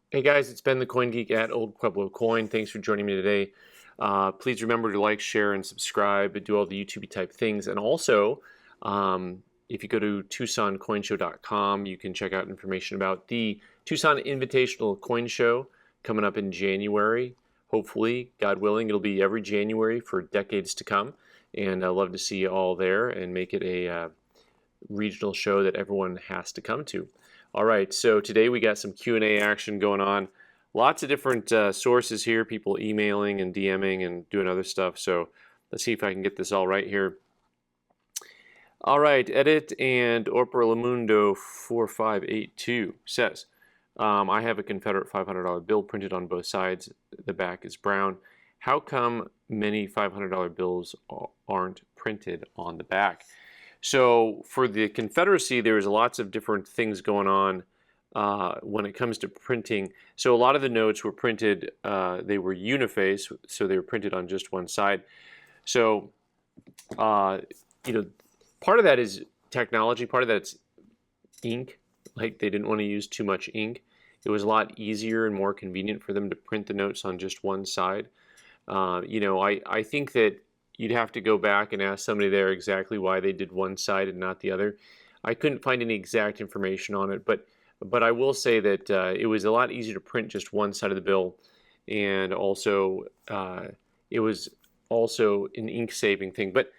Hey guys, it's Ben the Coin Geek at Old Pueblo Coin. Thanks for joining me today. Please remember to like, share, and subscribe, and do all the YouTube type things. And also, if you go to TucsonCoinShow.com, you can check out information about the Tucson Invitational Coin Show coming up in January. Hopefully, God willing, it'll be every January for decades to come. And I'd love to see you all there and make it a regional show that everyone has to come to. All right, so today we got some Q&A action going on. Lots of different sources here, people emailing and DMing and doing other stuff. So let's see if I can get this all right here. All right, Edit and Orpera Lamundo 4582 says, I have a Confederate $500 bill printed on both sides. The back is brown. How come many $500 bills aren't printed on the back? So for the Confederacy, there's lots of different things going on when it comes to printing. So a lot of the notes were printed, they were uniface, so they were printed on just one side. So, you know, part of that is technology, part of that's ink. Like they didn't want to use too much ink. It was a lot easier and more convenient for them to print the notes on just one side. I think that you'd have to go back and ask somebody there exactly why they did one side and not the other. I couldn't find any exact information on it, but I will say that it was a lot easier to print just one side of the bill, and also it was also an ink saving thing. But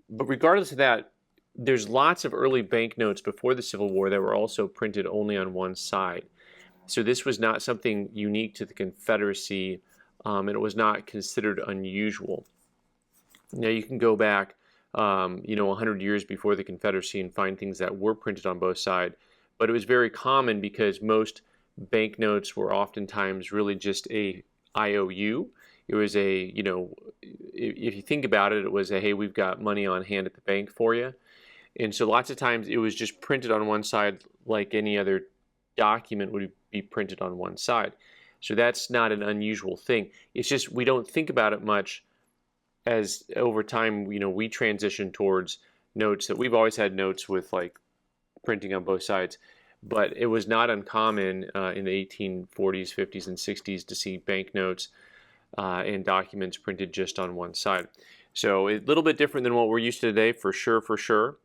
regardless of that, there's lots of early banknotes before the Civil War that were also printed only on one side. So this was not something unique to the Confederacy, and it was not considered unusual. Now you can go back, 100 years before the Confederacy and find things that were printed on both sides, but it was very common because most banknotes were oftentimes really just a IOU. It was a, if you think about it, it was a, hey, we've got money on hand at the bank for you. And so lots of times it was just printed on one side like any other document would be printed on one side. So that's not an unusual thing. It's just we don't think about it much as over time, we transition towards notes that we've always had notes with like printing on both sides, but it was not uncommon in the 1840s, 50s, and 60s to see banknotes and documents printed just on one side. So a little bit different than what we're used to today, for sure, for sure.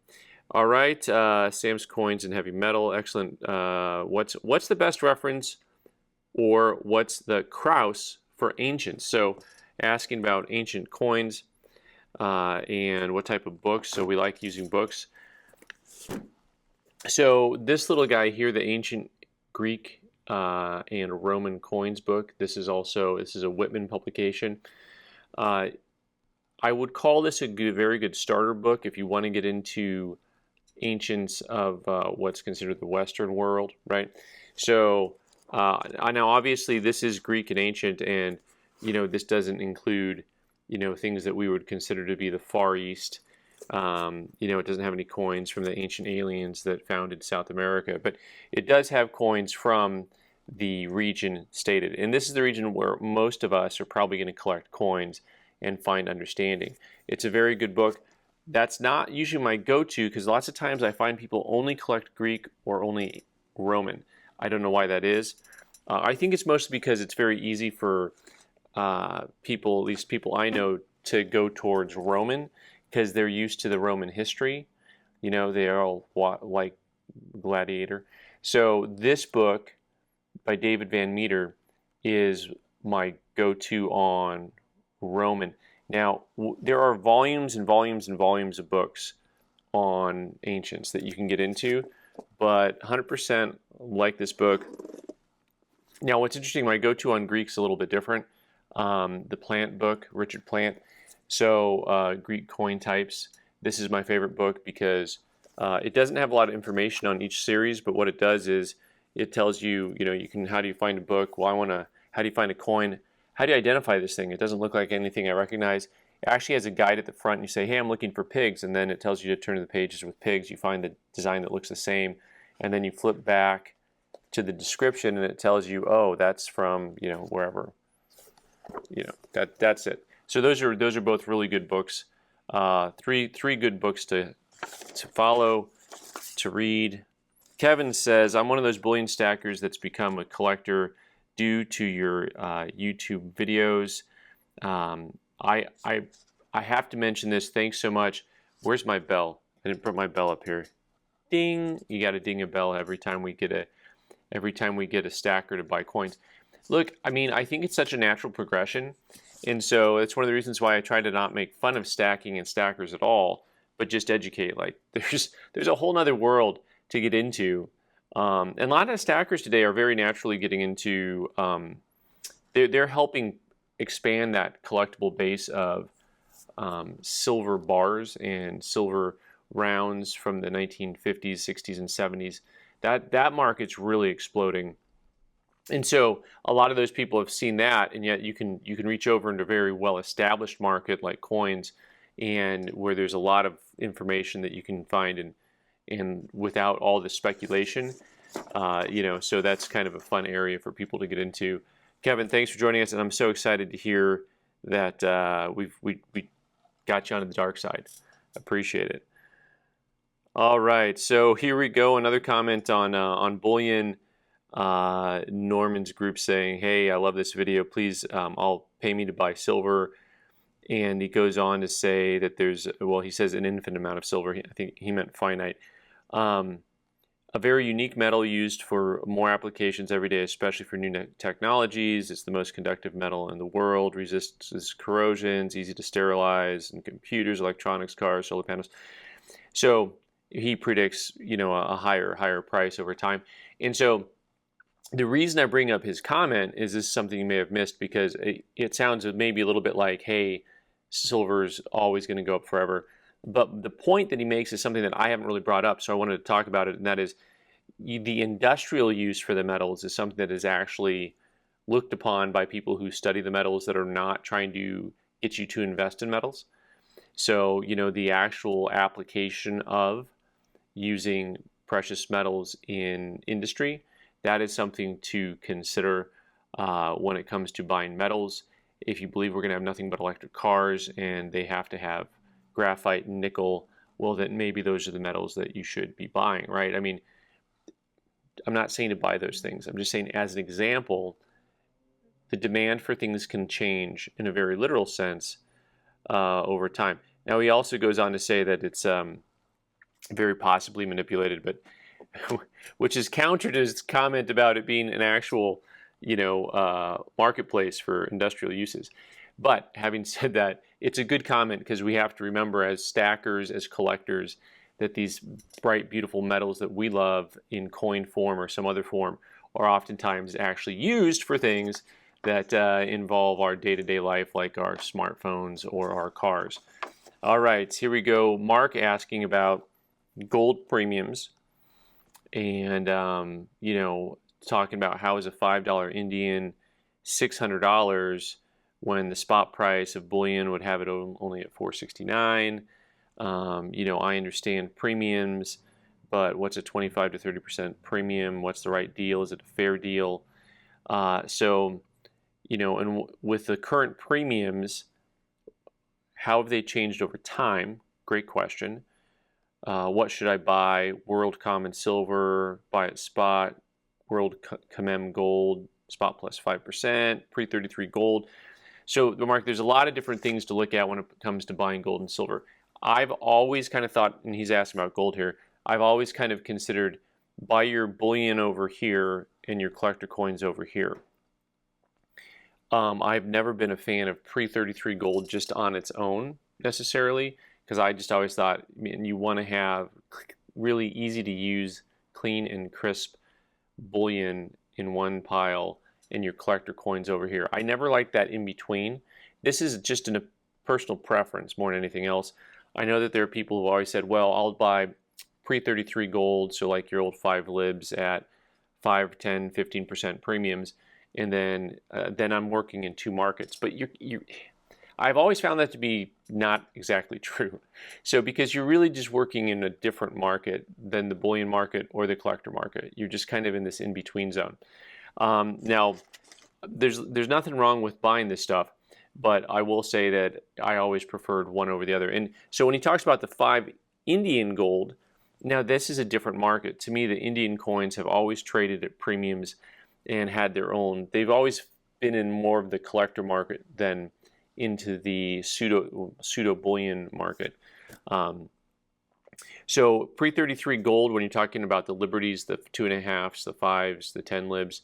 All right, Sam's Coins and Heavy Metal, excellent. What's the best reference, or what's the Kraus for ancient? So asking about ancient coins and what type of books. So we like using books. So this little guy here, the Ancient Greek and Roman Coins book. This is a Whitman publication. I would call this a very good starter book if you want to get into ancients of what's considered the Western world, right? So now obviously this is Greek and ancient, and this doesn't include, things that we would consider to be the Far East. It doesn't have any coins from the ancient aliens that founded South America, but it does have coins from the region stated. And this is the region where most of us are probably going to collect coins and find understanding. It's a very good book. That's not usually my go-to because lots of times I find people only collect Greek or only Roman. I don't know why that is. I think it's mostly because it's very easy for people, at least people I know, to go towards Roman because they're used to the Roman history. They are all like Gladiator. So this book by David Van Meter is my go-to on Roman. Now, there are volumes and volumes and volumes of books on ancients that you can get into, but 100% like this book. Now, what's interesting, my go-to on Greek's a little bit different. The Plant book, Richard Plant. So Greek coin types. This is my favorite book because it doesn't have a lot of information on each series, but what it does is it tells you, how do you find a book? Well, how do you find a coin? How do you identify this thing? It doesn't look like anything I recognize. It actually has a guide at the front. And you say, hey, I'm looking for pigs. And then it tells you to turn to the pages with pigs. You find the design that looks the same. And then you flip back to the description and it tells you, oh, that's from, wherever. That's it. So those are both really good books. Three good books to follow, to read. Kevin says, I'm one of those bullion stackers that's become a collector. do to your YouTube videos. I have to mention this. Thanks so much. Where's my bell? I didn't put my bell up here. Ding! You got to ding a bell every time we get a stacker to buy coins. Look, I mean, I think it's such a natural progression, and so it's one of the reasons why I try to not make fun of stacking and stackers at all, but just educate. Like, there's a whole nother world to get into, and a lot of stackers today are very naturally getting into. They're helping expand that collectible base of silver bars and silver rounds from the 1950s, 60s, and 70s. That market's really exploding. And so a lot of those people have seen that, and yet you can reach over into a very well-established market like coins, and where there's a lot of information that you can find and without all the speculation, so that's kind of a fun area for people to get into. Kevin, thanks for joining us, and I'm so excited to hear that we got you onto the dark side. Appreciate it. All right, so here we go. Another comment on bullion. Norman's group saying, "Hey, I love this video. Please, I'll pay me to buy silver." And he goes on to say that he says an infinite amount of silver. I think he meant finite. A very unique metal used for more applications every day, especially for new technologies. It's the most conductive metal in the world, resists corrosions, easy to sterilize in computers, electronics, cars, solar panels. So he predicts, a higher price over time. And so the reason I bring up his comment is this is something you may have missed, because it sounds maybe a little bit like, hey, silver's always going to go up forever. But the point that he makes is something that I haven't really brought up, so I wanted to talk about it, and that is the industrial use for the metals is something that is actually looked upon by people who study the metals that are not trying to get you to invest in metals. So, the actual application of using precious metals in industry, that is something to consider when it comes to buying metals. If you believe we're going to have nothing but electric cars and they have to have graphite and nickel, well, then maybe those are the metals that you should be buying, right? I mean, I'm not saying to buy those things. I'm just saying, as an example, the demand for things can change in a very literal sense over time. Now, he also goes on to say that it's very possibly manipulated, but which is counter to his comment about it being an actual, marketplace for industrial uses. But having said that, it's a good comment, because we have to remember, as stackers, as collectors, that these bright, beautiful metals that we love in coin form or some other form are oftentimes actually used for things that involve our day-to-day life, like our smartphones or our cars. All right, here we go. Mark asking about gold premiums, and talking about how is a $5 Indian $600 when the spot price of bullion would have it only at $469. I understand premiums, but what's a 25 to 30% premium? What's the right deal? Is it a fair deal? And with the current premiums, how have they changed over time? Great question. What should I buy? World Common Silver, buy at spot. World Commem Gold, spot plus 5%. Pre-33 gold. So, Mark, there's a lot of different things to look at when it comes to buying gold and silver. I've always kind of thought, and he's asking about gold here, I've always kind of considered buy your bullion over here and your collector coins over here. I've never been a fan of pre-33 gold just on its own necessarily, because I just always thought, you want to have really easy to use, clean and crisp bullion in one pile and your collector coins over here. I never liked that in between. This is just a personal preference more than anything else. I know that there are people who always said, well, I'll buy pre-33 gold, so like your old 5 libs at 5, 10, 15% premiums, and then I'm working in two markets. But I've always found that to be not exactly true. So because you're really just working in a different market than the bullion market or the collector market. You're just kind of in this in-between zone. Now, there's nothing wrong with buying this stuff, but I will say that I always preferred one over the other. And so when he talks about the 5 Indian gold, now this is a different market. To me, the Indian coins have always traded at premiums and had their own. They've always been in more of the collector market than into the pseudo bullion market. So pre-33 gold, when you're talking about the liberties, the 2.5s, the 5s, the 10 libs,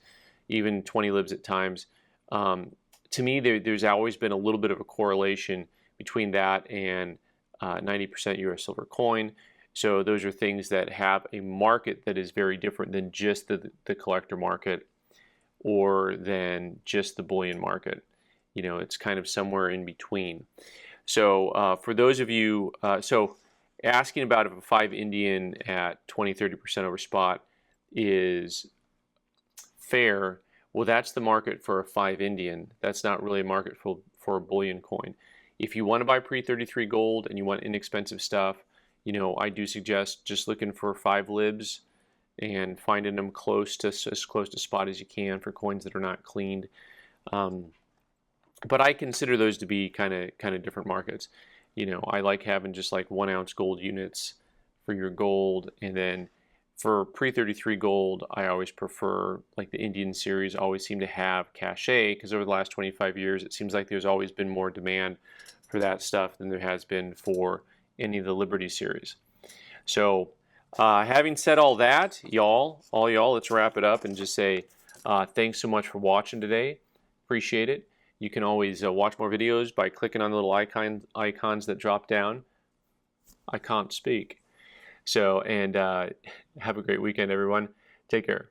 even 20 libs at times, to me there's always been a little bit of a correlation between that and 90% US silver coin. So those are things that have a market that is very different than just the collector market or than just the bullion market. You know, it's kind of somewhere in between. So for those of you, so asking about if a 5 Indian at 20-30% over spot is fair, well, that's the market for a 5 Indian. That's not really a market for a bullion coin. If you want to buy pre-33 gold and you want inexpensive stuff, you know, I do suggest just looking for 5 libs and finding them as close to spot as you can for coins that are not cleaned. But I consider those to be kind of different markets. You know, I like having just like 1 ounce gold units for your gold, and then for pre-33 gold, I always prefer, like the Indian series always seem to have cachet, because over the last 25 years, it seems like there's always been more demand for that stuff than there has been for any of the Liberty series. So having said all that, all y'all, let's wrap it up and just say thanks so much for watching today. Appreciate it. You can always watch more videos by clicking on the little icons that drop down. I can't speak. So, and have a great weekend, everyone. Take care.